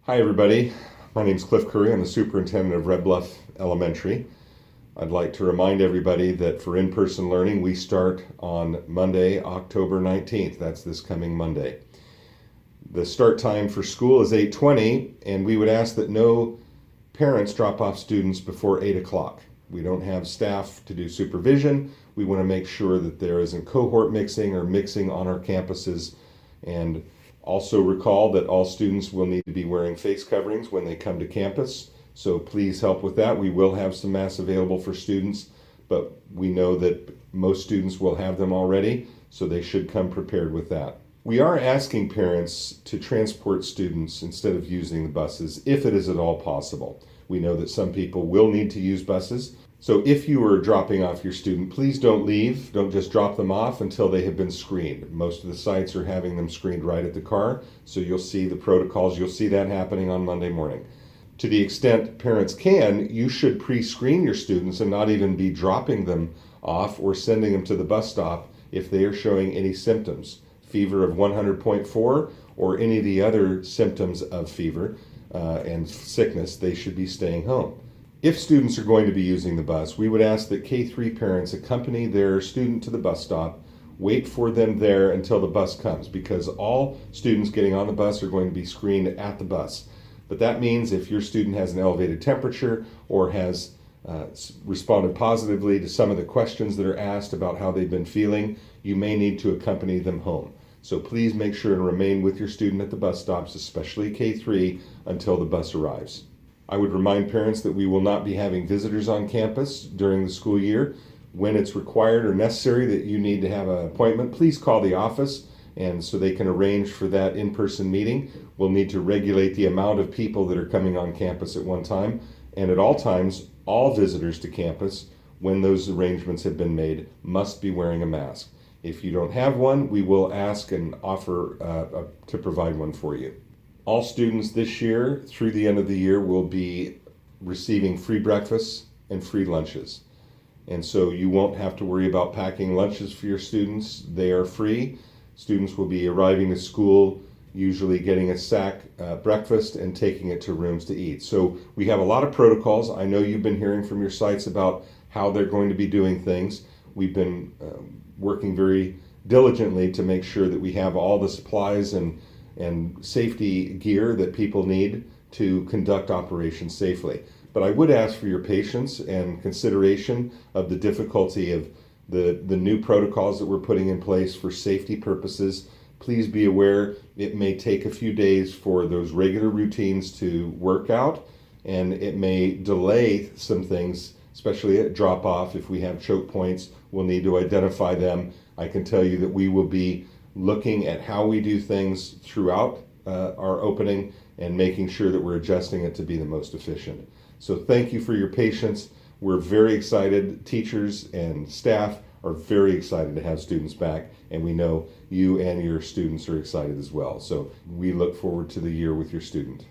Hi everybody, my name is Cliff Curry. I'm the superintendent of Red Bluff Elementary. I'd like to remind everybody that for in-person learning we start on Monday, October 19th. That's this coming Monday. The start time for school is 8:20 and we would ask that no parents drop off students before 8 o'clock. We don't have staff to do supervision. We want to make sure that there isn't cohort mixing or mixing on our campuses. And also recall that all students will need to be wearing face coverings when they come to campus. So please help with that. We will have some masks available for students, but we know that most students will have them already, so they should come prepared with that. We are asking parents to transport students instead of using the buses if it is at all possible. We know that some people will need to use buses. So if you are dropping off your student, please don't leave. Don't just drop them off until they have been screened. Most of the sites are having them screened right at the car, so you'll see the protocols. You'll see that happening on Monday morning. To the extent parents can, you should pre-screen your students and not even be dropping them off or sending them to the bus stop if they are showing any symptoms. Fever of 100.4 or any of the other symptoms of fever and sickness, they should be staying home. If students are going to be using the bus, we would ask that K-3 parents accompany their student to the bus stop, wait for them there until the bus comes, because all students getting on the bus are going to be screened at the bus. But that means if your student has an elevated temperature or has responded positively to some of the questions that are asked about how they've been feeling, you may need to accompany them home. So please make sure and remain with your student at the bus stops, especially K-3, until the bus arrives. I would remind parents that we will not be having visitors on campus during the school year. When it's required or necessary that you need to have an appointment, please call the office and so they can arrange for that in-person meeting. We'll need to regulate the amount of people that are coming on campus at one time, and at all times, all visitors to campus, when those arrangements have been made, must be wearing a mask. If you don't have one, we will ask and offer to provide one for you. All students this year, through the end of the year, will be receiving free breakfasts and free lunches. And so you won't have to worry about packing lunches for your students. They are free. Students will be arriving to school, usually getting a sack breakfast and taking it to rooms to eat. So we have a lot of protocols. I know you've been hearing from your sites about how they're going to be doing things. We've been working very diligently to make sure that we have all the supplies and safety gear that people need to conduct operations safely. But I would ask for your patience and consideration of the difficulty of the new protocols that we're putting in place for safety purposes. Please be aware it may take a few days for those regular routines to work out, and it may delay some things, especially at drop off. If we have choke points, we'll need to identify them. I can tell you that we will be looking at how we do things throughout our opening and making sure that we're adjusting it to be the most efficient. So thank you for your patience. We're very excited. Teachers and staff are very excited to have students back, and we know you and your students are excited as well. So we look forward to the year with your student.